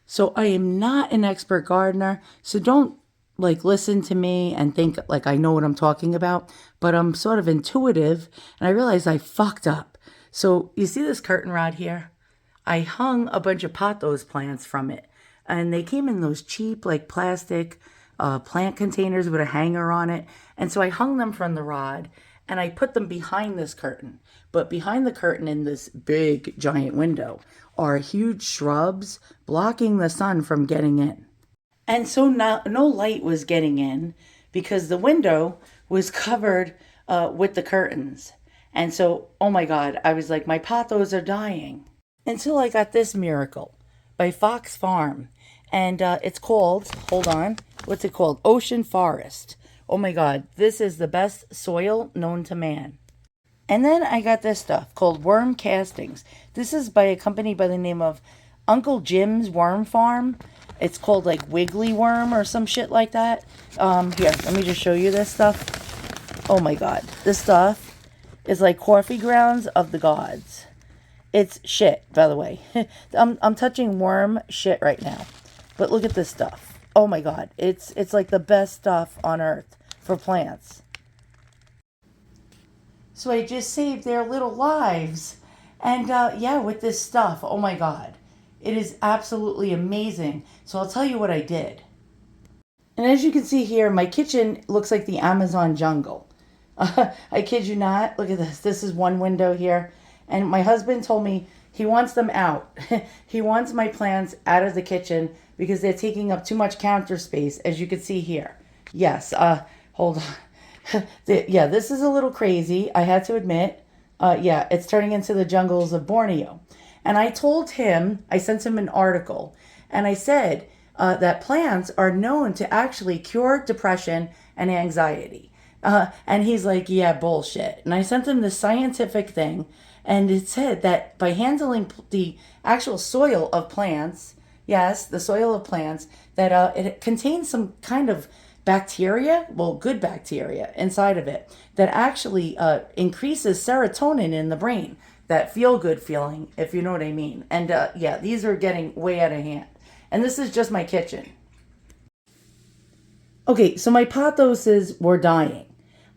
So I am not an expert gardener. So don't like listen to me and think like I know what I'm talking about, but I'm sort of intuitive and I realized I fucked up. So you see this curtain rod here? I hung a bunch of pothos plants from it, and they came in those cheap like plastic plant containers with a hanger on it. And so I hung them from the rod and I put them behind this curtain. But behind the curtain in this big giant window are huge shrubs blocking the sun from getting in. And so no light was getting in because the window was covered with the curtains. And so, oh my God, I was like, my pothos are dying. Until I got this miracle by Fox Farm. And it's called, hold on, what's it called? Ocean Forest. Oh my God, this is the best soil known to man. And then I got this stuff called worm castings. This is by a company by the name of Uncle Jim's Worm Farm. It's called like Wiggly Worm or some shit like that. Here, let me just show you this stuff. Oh my God, this stuff is like coffee grounds of the gods. It's shit, by the way. I'm touching worm shit right now. But look at this stuff. Oh my God, it's like the best stuff on earth for plants. So I just saved their little lives. And yeah, with this stuff, oh my God, it is absolutely amazing. So I'll tell you what I did. And as you can see here, my kitchen looks like the Amazon jungle. I kid you not. Look at this. This is one window here. And my husband told me he wants them out. He wants my plants out of the kitchen because they're taking up too much counter space, as you can see here. Yes, hold on. Yeah, this is a little crazy, I had to admit. Yeah, it's turning into the jungles of Borneo. And I told him, I sent him an article, and I said that plants are known to actually cure depression and anxiety. And he's like, yeah, bullshit. And I sent him the scientific thing, and it said that by handling the actual soil of plants, yes, the soil of plants, that it contains some kind of bacteria, well, good bacteria inside of it, that actually increases serotonin in the brain, that feel good feeling, if you know what I mean. And yeah, these are getting way out of hand. And this is just my kitchen. Okay, so my pothoses were dying.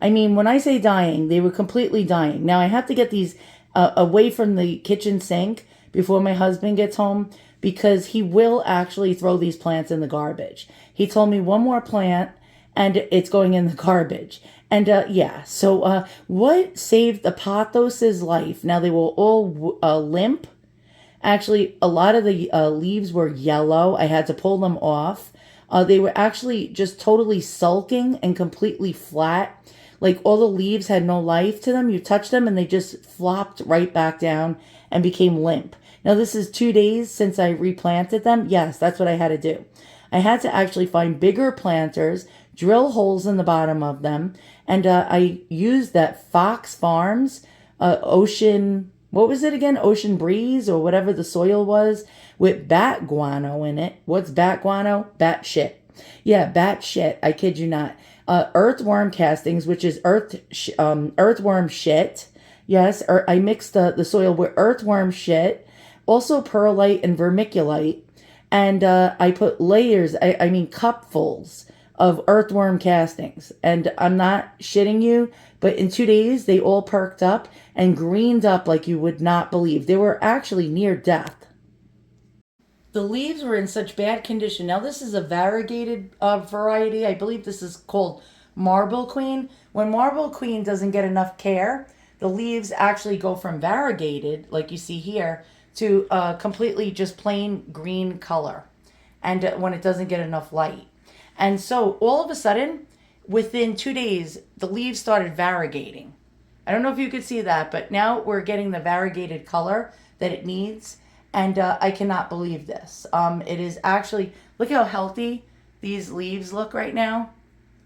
I mean, when I say dying, they were completely dying. Now I have to get these away from the kitchen sink before my husband gets home because he will actually throw these plants in the garbage. He told me one more plant and it's going in the garbage. And yeah, so what saved the Pothos' life? Now they were all limp. Actually, a lot of the leaves were yellow. I had to pull them off. They were actually just totally sulking and completely flat. Like all the leaves had no life to them. You touch them and they just flopped right back down and became limp. Now, this is 2 days since I replanted them. Yes, that's what I had to do. I had to actually find bigger planters, drill holes in the bottom of them, and I used that Fox Farms ocean, what was it again? Ocean breeze or whatever the soil was with bat guano in it. What's bat guano? Bat shit. Yeah, bat shit. I kid you not. Earthworm castings, which is earthworm shit. Yes, I mixed the soil with earthworm shit, also perlite and vermiculite, and I put layers, I mean cupfuls of earthworm castings. And I'm not shitting you, but in 2 days they all perked up and greened up like you would not believe. They were actually near death. The leaves were in such bad condition. Now this is a variegated variety. I believe this is called Marble Queen. When Marble Queen doesn't get enough care, the leaves actually go from variegated, like you see here, to completely just plain green color. And when it doesn't get enough light. And so all of a sudden, within 2 days, the leaves started variegating. I don't know if you could see that, but now we're getting the variegated color that it needs. And I cannot believe this. It is actually, look how healthy these leaves look right now.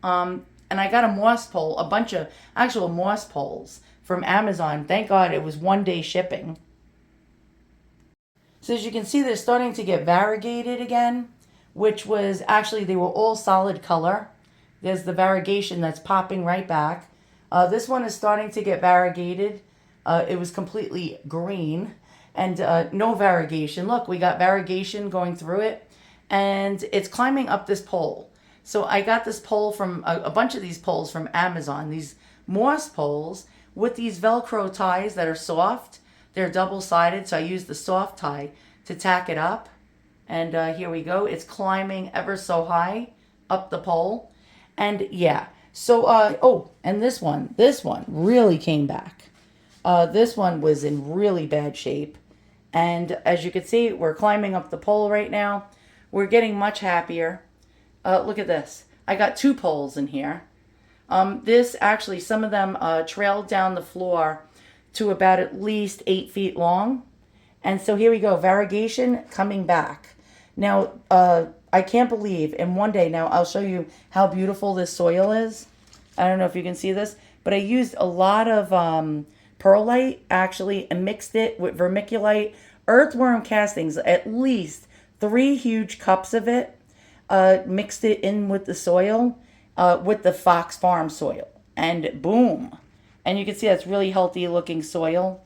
And I got a moss pole, a bunch of actual moss poles from Amazon. Thank God it was 1 day shipping. So as you can see, they're starting to get variegated again, which was actually, they were all solid color. There's the variegation that's popping right back. This one is starting to get variegated. It was completely green. and no variegation. Look, we got variegation going through it, and it's climbing up this pole. So I got this pole from a bunch of these poles from Amazon, these moss poles with these Velcro ties that are soft. They're double-sided, so I used the soft tie to tack it up. And here we go. It's climbing ever so high up the pole. And yeah, so, oh, and this one really came back. This one was in really bad shape. And as you can see, we're climbing up the pole right now. We're getting much happier. Look at this. I got 2 poles in here. This actually, some of them trailed down the floor to about at least 8 feet long. And so here we go, variegation coming back. Now, I can't believe in one day, now I'll show you how beautiful this soil is. I don't know if you can see this, but I used a lot of perlite actually and mixed it with vermiculite, earthworm castings, at least 3 huge cups of it, mixed it in with the soil, with the Fox Farm soil, and boom. And you can see that's really healthy looking soil.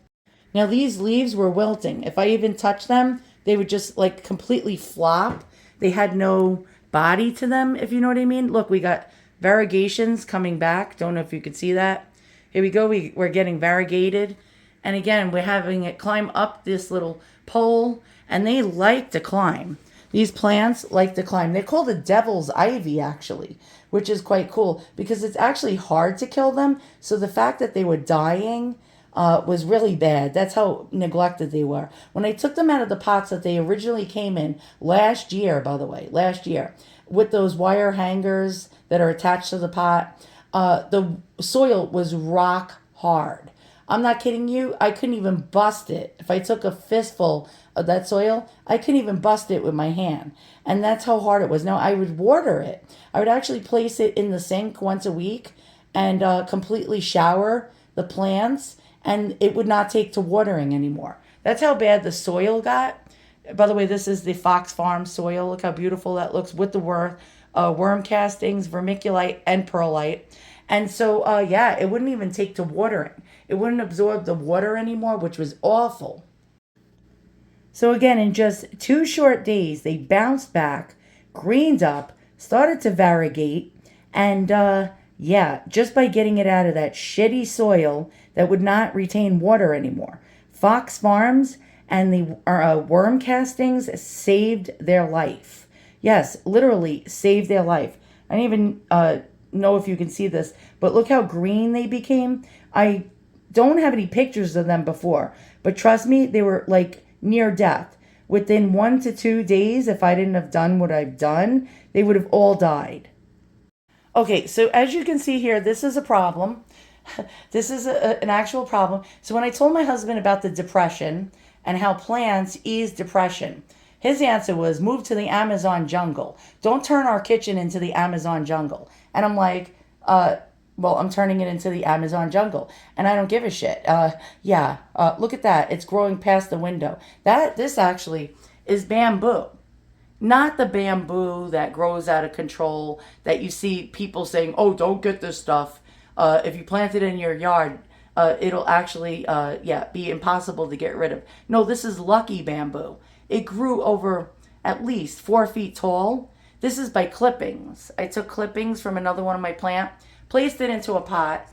Now these leaves were wilting. If I even touched them, they would just like completely flop. They had no body to them, if you know what I mean. Look, we got variegations coming back. Don't know if you could see that. Here we go. We're getting variegated. And again, we're having it climb up this little pole. And they like to climb. These plants like to climb. They're called the devil's ivy, actually, which is quite cool because it's actually hard to kill them. So the fact that they were dying was really bad. That's how neglected they were. When I took them out of the pots that they originally came in last year, by the way, with those wire hangers that are attached to the pot, the soil was rock hard. I'm not kidding you. I couldn't even bust it. If I took a fistful of that soil, I couldn't even bust it with my hand. And that's how hard it was. Now, I would water it. I would actually place it in the sink once a week and completely shower the plants, and it would not take to watering anymore. That's how bad the soil got. By the way, this is the Fox Farm soil. Look how beautiful that looks with the worm castings, vermiculite, and perlite. And so, yeah, it wouldn't even take to watering. It wouldn't absorb the water anymore, which was awful. So again, in just 2 short days, they bounced back, greened up, started to variegate, and yeah, just by getting it out of that shitty soil that would not retain water anymore. Fox Farms and the worm castings saved their life. Yes, literally saved their life. I don't even know if you can see this, but look how green they became. I don't have any pictures of them before, but trust me, they were like near death. Within 1 to 2 days, if I didn't have done what I've done, they would have all died. Okay, so as you can see here, this is a problem. This is an actual problem. So when I told my husband about the depression and how plants ease depression, his answer was move to the Amazon jungle. Don't turn our kitchen into the Amazon jungle. And I'm like, well, I'm turning it into the Amazon jungle, and I don't give a shit. Yeah, look at that. It's growing past the window. This actually is bamboo. Not the bamboo that grows out of control that you see people saying, oh, don't get this stuff. If you plant it in your yard, it'll actually, yeah, be impossible to get rid of. No, this is lucky bamboo. It grew over at least 4 feet tall. This is by clippings. I took clippings from another one of my plants, placed it into a pot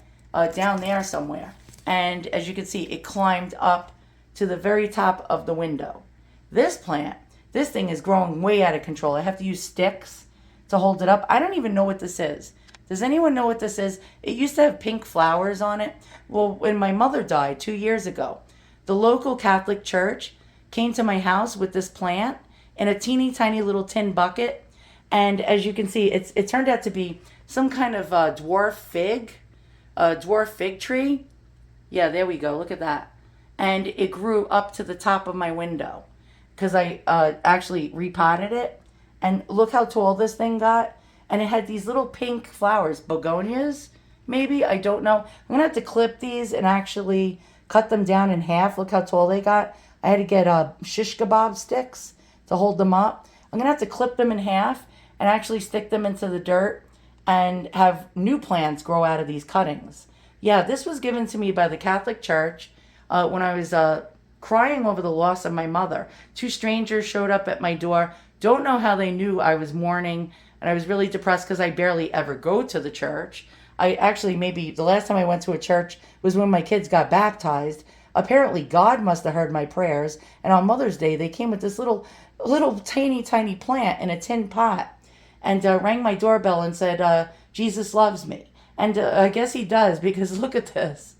down there somewhere. And as you can see, it climbed up to the very top of the window. This plant, this thing is growing way out of control. I have to use sticks to hold it up. I don't even know what this is. Does anyone know what this is? It used to have pink flowers on it. Well, when my mother died 2 years ago, the local Catholic church came to my house with this plant in a teeny tiny little tin bucket. And as you can see, it turned out to be some kind of dwarf fig tree. Yeah, there we go. Look at that. And it grew up to the top of my window because I actually repotted it. And look how tall this thing got. And it had these little pink flowers, begonias, maybe, I don't know. I'm going to have to clip these and actually cut them down in half. Look how tall they got. I had to get shish kebab sticks to hold them up. I'm going to have to clip them in half and actually stick them into the dirt and have new plants grow out of these cuttings. Yeah, this was given to me by the Catholic Church when I was crying over the loss of my mother. Two strangers showed up at my door. Don't know how they knew I was mourning, and I was really depressed because I barely ever go to the church. I actually, maybe the last time I went to a church was when my kids got baptized. Apparently, God must have heard my prayers, and on Mother's Day, they came with this little tiny plant in a tin pot, and rang my doorbell and said, Jesus loves me. And I guess he does, because look at this.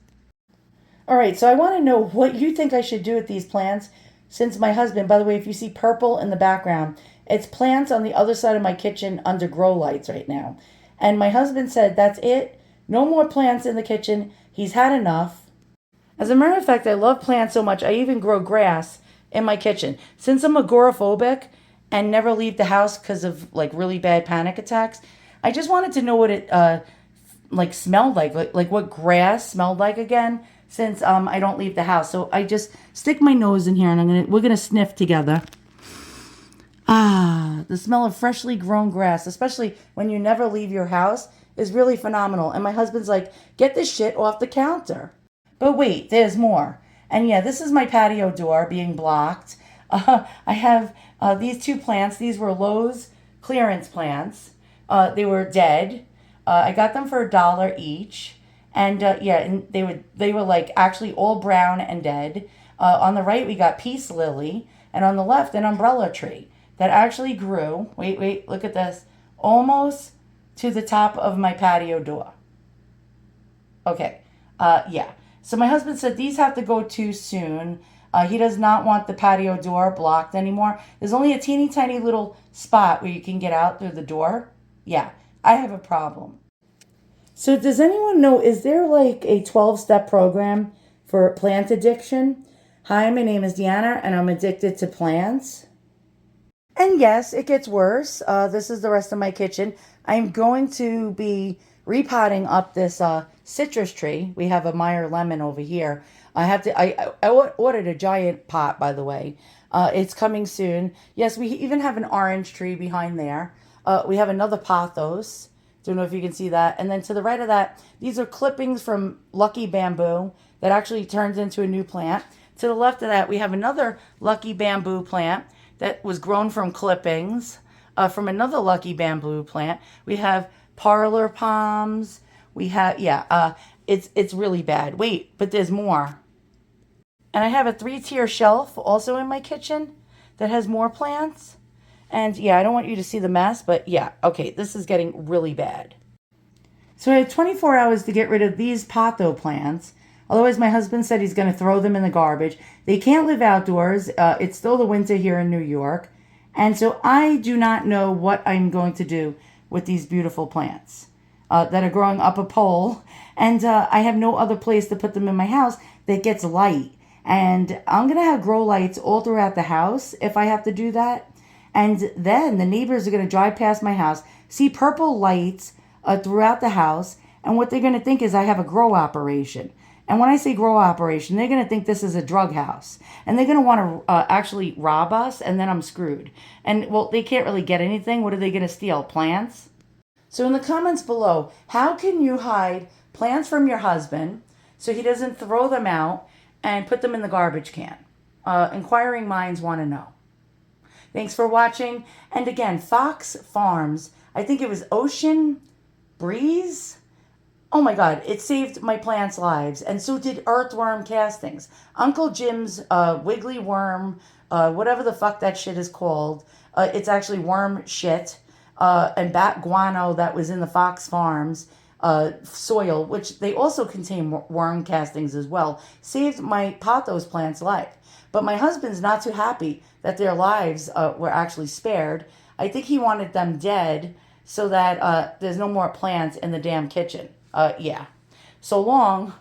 All right, so I want to know what you think I should do with these plants, since my husband, by the way, if you see purple in the background, it's plants on the other side of my kitchen under grow lights right now. And my husband said, that's it. No more plants in the kitchen. He's had enough. As a matter of fact, I love plants so much, I even grow grass in my kitchen. Since I'm agoraphobic and never leave the house because of like really bad panic attacks, I just wanted to know what it like smelled like what grass smelled like again, since I don't leave the house. So I just stick my nose in here and we're gonna sniff together. Ah, the smell of freshly grown grass, especially when you never leave your house, is really phenomenal. And my husband's like, get this shit off the counter. But wait, there's more. And yeah, this is my patio door being blocked. I have these two plants. These were Lowe's clearance plants. They were dead. I got them for $1 each. And yeah, and they were like actually all brown and dead. On the right, we got peace lily. And on the left, an umbrella tree that actually grew. Wait, look at this. Almost to the top of my patio door. Okay, yeah. So my husband said these have to go too soon. He does not want the patio door blocked anymore. There's only a teeny tiny little spot where you can get out through the door. Yeah, I have a problem. So does anyone know, is there like a 12-step program for plant addiction? Hi, my name is Deanna and I'm addicted to plants. And yes, it gets worse. This is the rest of my kitchen. I'm going to be repotting up this citrus tree. We have a Meyer lemon over here. I ordered a giant pot, by the way. It's coming soon. Yes, we even have an orange tree behind there. We have another pothos. Don't know if you can see that. And then to the right of that, these are clippings from Lucky Bamboo that actually turns into a new plant. To the left of that, we have another Lucky Bamboo plant that was grown from clippings from another Lucky Bamboo plant. We have parlor palms. We have, yeah, it's really bad. Wait, but there's more. And I have a 3-tier shelf also in my kitchen that has more plants. And yeah, I don't want you to see the mess, but yeah, okay, this is getting really bad. So I had 24 hours to get rid of these Pothos plants. Otherwise, my husband said he's going to throw them in the garbage. They can't live outdoors. It's still the winter here in New York. And so I do not know what I'm going to do with these beautiful plants that are growing up a pole. And I have no other place to put them in my house that gets light. And I'm going to have grow lights all throughout the house if I have to do that. And then the neighbors are going to drive past my house, see purple lights throughout the house. And what they're going to think is I have a grow operation. And when I say grow operation, they're going to think this is a drug house. And they're going to want to actually rob us, and then I'm screwed. And, well, they can't really get anything. What are they going to steal? Plants? So in the comments below, how can you hide plants from your husband so he doesn't throw them out and put them in the garbage can? Inquiring minds want to know. Thanks for watching. And again, Fox Farms, I think it was Ocean Breeze. Oh my God, it saved my plants' lives. And so did earthworm castings. Uncle Jim's wiggly worm, whatever the fuck that shit is called. It's actually worm shit. And bat guano that was in the Fox Farms soil, which they also contain worm castings as well, saved my pothos plant's life. But my husband's not too happy that their lives were actually spared. I think he wanted them dead so that there's no more plants in the damn kitchen. Yeah. So long.